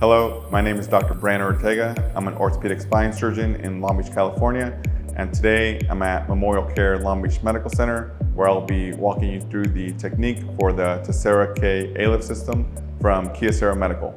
Hello, my name is Dr. Brandon Ortega. I'm an orthopedic spine surgeon in Long Beach, California, and today I'm at Memorial Care Long Beach Medical Center, where I'll be walking you through the technique for the Tesera-K ALIF system from Kyocera Medical.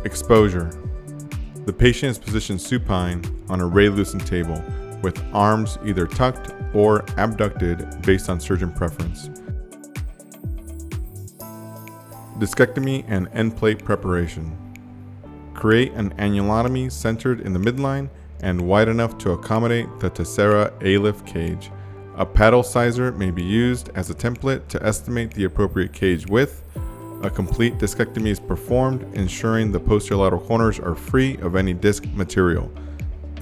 Exposure. The patient is positioned supine on a radiolucent table with arms either tucked or abducted based on surgeon preference. Discectomy and end plate preparation. Create an annulotomy centered in the midline and wide enough to accommodate the Tesera ALIF cage. A paddle sizer may be used as a template to estimate the appropriate cage width. A complete discectomy is performed, ensuring the posterior lateral corners are free of any disc material.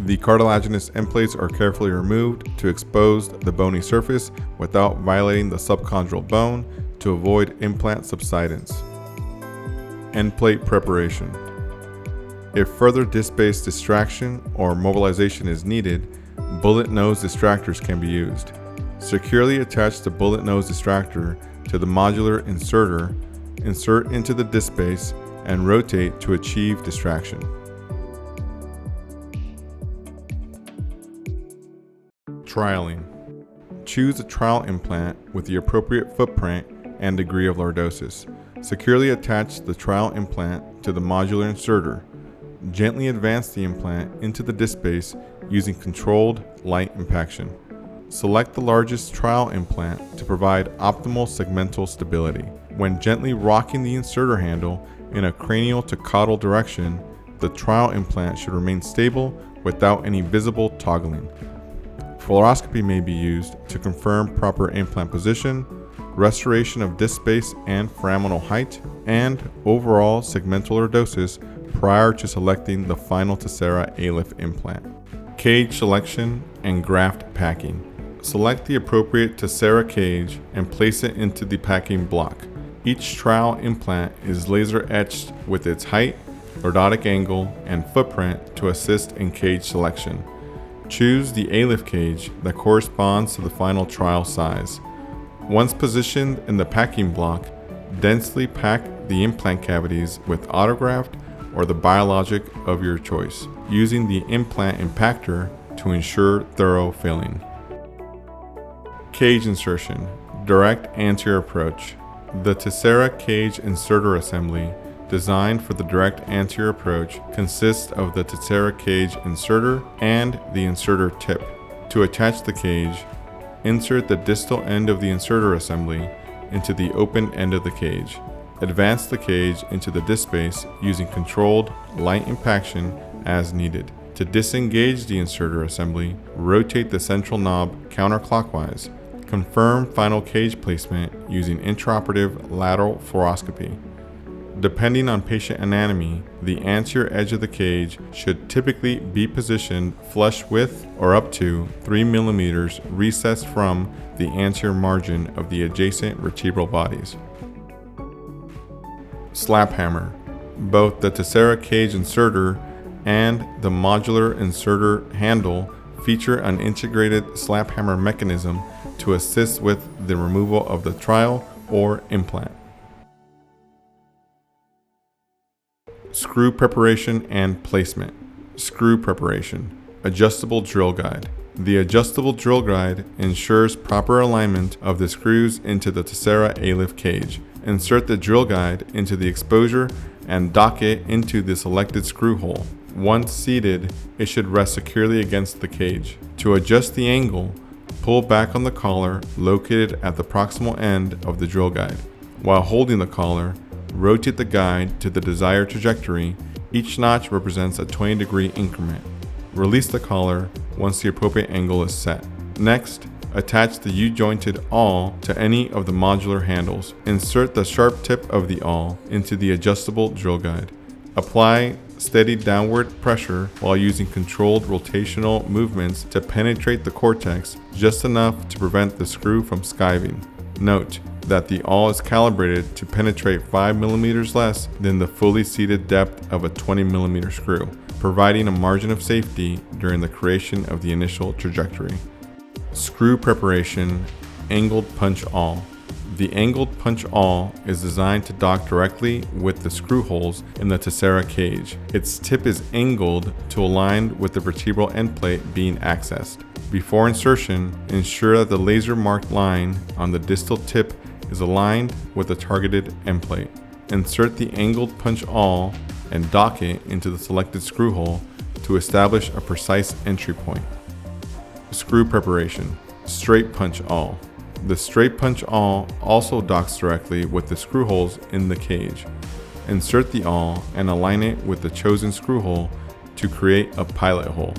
The cartilaginous end plates are carefully removed to expose the bony surface without violating the subchondral bone to avoid implant subsidence. End plate preparation. If further disc-based distraction or mobilization is needed, bullet nose distractors can be used. Securely attach the bullet nose distractor to the modular inserter, insert into the disc space, and rotate to achieve distraction. Trialing. Choose a trial implant with the appropriate footprint and degree of lordosis. Securely attach the trial implant to the modular inserter. Gently advance the implant into the disc space using controlled light impaction. Select the largest trial implant to provide optimal segmental stability. When gently rocking the inserter handle in a cranial to caudal direction, the trial implant should remain stable without any visible toggling. Fluoroscopy may be used to confirm proper implant position, restoration of disc space and foraminal height, and overall segmental lordosis prior to selecting the final Tesera ALIF implant. Cage selection and graft packing. Select the appropriate Tesera cage and place it into the packing block. Each trial implant is laser etched with its height, lordotic angle, and footprint to assist in cage selection. Choose the ALIF cage that corresponds to the final trial size. Once positioned in the packing block, densely pack the implant cavities with autograft or the biologic of your choice, using the implant impactor to ensure thorough filling. Cage insertion. Direct anterior approach. The Tesera cage inserter assembly, designed for the direct anterior approach, consists of the Tesera cage inserter and the inserter tip. To attach the cage, insert the distal end of the inserter assembly into the open end of the cage. Advance the cage into the disc space using controlled light impaction as needed. To disengage the inserter assembly, rotate the central knob counterclockwise. Confirm final cage placement using intraoperative lateral fluoroscopy. Depending on patient anatomy, the anterior edge of the cage should typically be positioned flush with or up to 3 mm recessed from the anterior margin of the adjacent vertebral bodies. Slap hammer. Both the Tesera cage inserter and the modular inserter handle feature an integrated slap hammer mechanism to assist with the removal of the trial or implant. Screw preparation and placement. Screw preparation. Adjustable drill guide. The adjustable drill guide ensures proper alignment of the screws into the Tesera ALIF cage. Insert the drill guide into the exposure and dock it into the selected screw hole. Once seated, it should rest securely against the cage. To adjust the angle, pull back on the collar located at the proximal end of the drill guide. While holding the collar, rotate the guide to the desired trajectory. Each notch represents a 20-degree increment. Release the collar once the appropriate angle is set. Next, attach the U-jointed awl to any of the modular handles. Insert the sharp tip of the awl into the adjustable drill guide. Apply steady downward pressure while using controlled rotational movements to penetrate the cortex just enough to prevent the screw from skiving. Note, that the awl is calibrated to penetrate 5 mm less than the fully seated depth of a 20 mm screw, providing a margin of safety during the creation of the initial trajectory. Screw preparation, angled punch awl. The angled punch awl is designed to dock directly with the screw holes in the Tesera cage. Its tip is angled to align with the vertebral end plate being accessed. Before insertion, ensure that the laser marked line on the distal tip is aligned with the targeted end plate. Insert the angled punch awl and dock it into the selected screw hole to establish a precise entry point. Screw preparation, straight punch awl. The straight punch awl also docks directly with the screw holes in the cage. Insert the awl and align it with the chosen screw hole to create a pilot hole.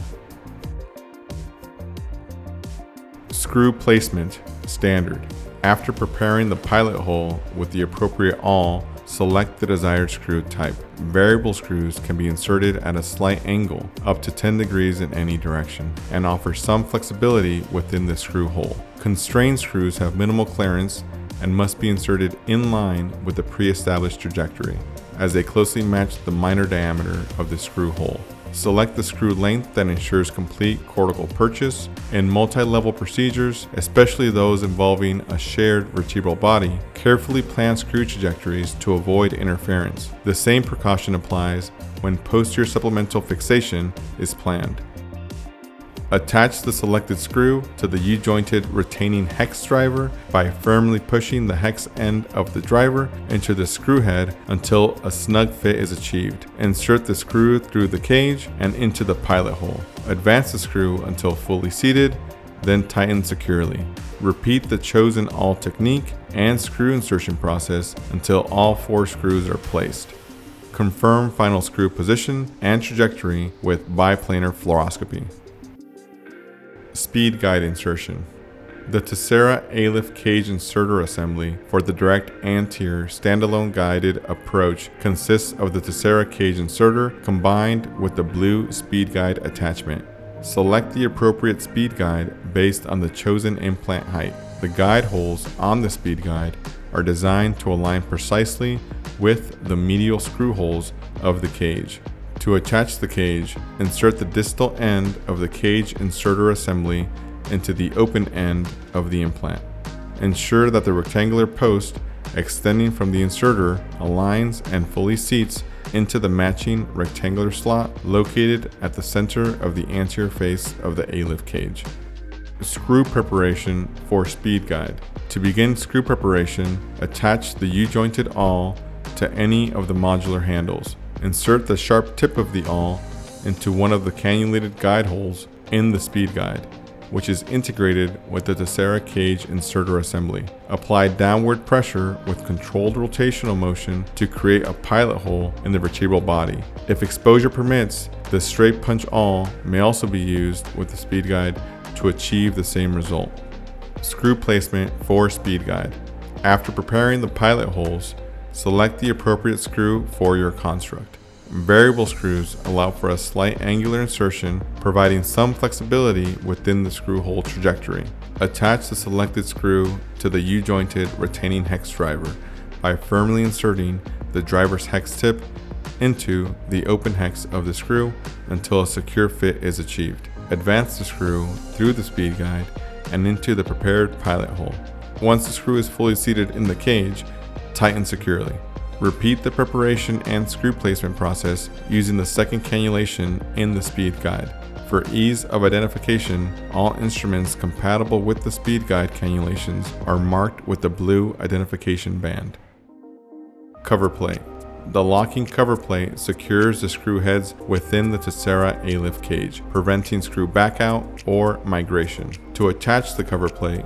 Screw placement, standard. After preparing the pilot hole with the appropriate awl, select the desired screw type. Variable screws can be inserted at a slight angle, up to 10 degrees in any direction, and offer some flexibility within the screw hole. Constrained screws have minimal clearance and must be inserted in line with the pre-established trajectory, as they closely match the minor diameter of the screw hole. Select the screw length that ensures complete cortical purchase. In multi-level procedures, especially those involving a shared vertebral body, carefully plan screw trajectories to avoid interference. The same precaution applies when posterior supplemental fixation is planned. Attach the selected screw to the U-jointed retaining hex driver by firmly pushing the hex end of the driver into the screw head until a snug fit is achieved. Insert the screw through the cage and into the pilot hole. Advance the screw until fully seated, then tighten securely. Repeat the chosen awl technique and screw insertion process until all 4 screws are placed. Confirm final screw position and trajectory with biplanar fluoroscopy. Speed guide insertion. The Tesera ALIF cage inserter assembly for the direct anterior standalone guided approach consists of the Tesera cage inserter combined with the blue speed guide attachment. Select the appropriate speed guide based on the chosen implant height. The guide holes on the speed guide are designed to align precisely with the medial screw holes of the cage. To attach the cage, insert the distal end of the cage inserter assembly into the open end of the implant. Ensure that the rectangular post extending from the inserter aligns and fully seats into the matching rectangular slot located at the center of the anterior face of the ALIF cage. Screw preparation for speed guide. To begin screw preparation, attach the U-jointed awl to any of the modular handles. Insert the sharp tip of the awl into one of the cannulated guide holes in the speed guide, which is integrated with the Tesera cage inserter assembly. Apply downward pressure with controlled rotational motion to create a pilot hole in the vertebral body. If exposure permits, the straight punch awl may also be used with the speed guide to achieve the same result. Screw placement for speed guide. After preparing the pilot holes, select the appropriate screw for your construct. Variable screws allow for a slight angular insertion, providing some flexibility within the screw hole trajectory. Attach the selected screw to the U-jointed retaining hex driver by firmly inserting the driver's hex tip into the open hex of the screw until a secure fit is achieved. Advance the screw through the speed guide and into the prepared pilot hole. Once the screw is fully seated in the cage, tighten securely. Repeat the preparation and screw placement process using the second cannulation in the speed guide. For ease of identification, all instruments compatible with the speed guide cannulations are marked with the blue identification band. Cover plate. The locking cover plate secures the screw heads within the Tesera ALIF cage, preventing screw backout or migration. To attach the cover plate,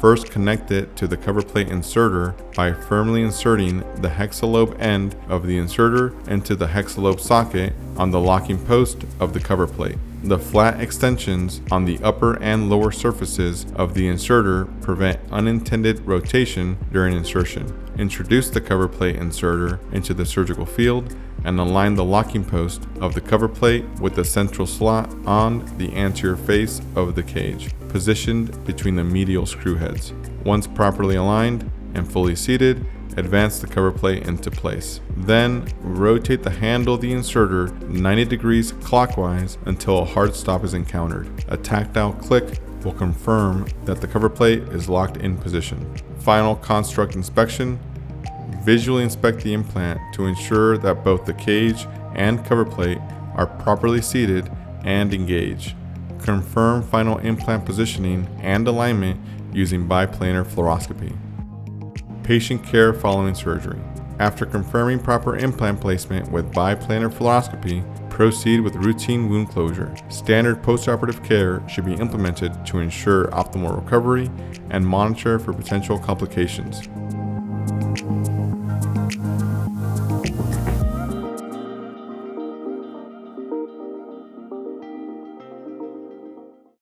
first connect it to the cover plate inserter by firmly inserting the hexalobe end of the inserter into the hexalobe socket on the locking post of the cover plate. The flat extensions on the upper and lower surfaces of the inserter prevent unintended rotation during insertion. Introduce the cover plate inserter into the surgical field and align the locking post of the cover plate with the central slot on the anterior face of the cage, positioned between the medial screw heads. Once properly aligned, and fully seated, advance the cover plate into place. Then, rotate the handle of the inserter 90 degrees clockwise until a hard stop is encountered. A tactile click will confirm that the cover plate is locked in position. Final construct inspection. Visually inspect the implant to ensure that both the cage and cover plate are properly seated and engaged. Confirm final implant positioning and alignment using biplanar fluoroscopy. Patient care following surgery. After confirming proper implant placement with biplanar fluoroscopy, proceed with routine wound closure. Standard postoperative care should be implemented to ensure optimal recovery and monitor for potential complications.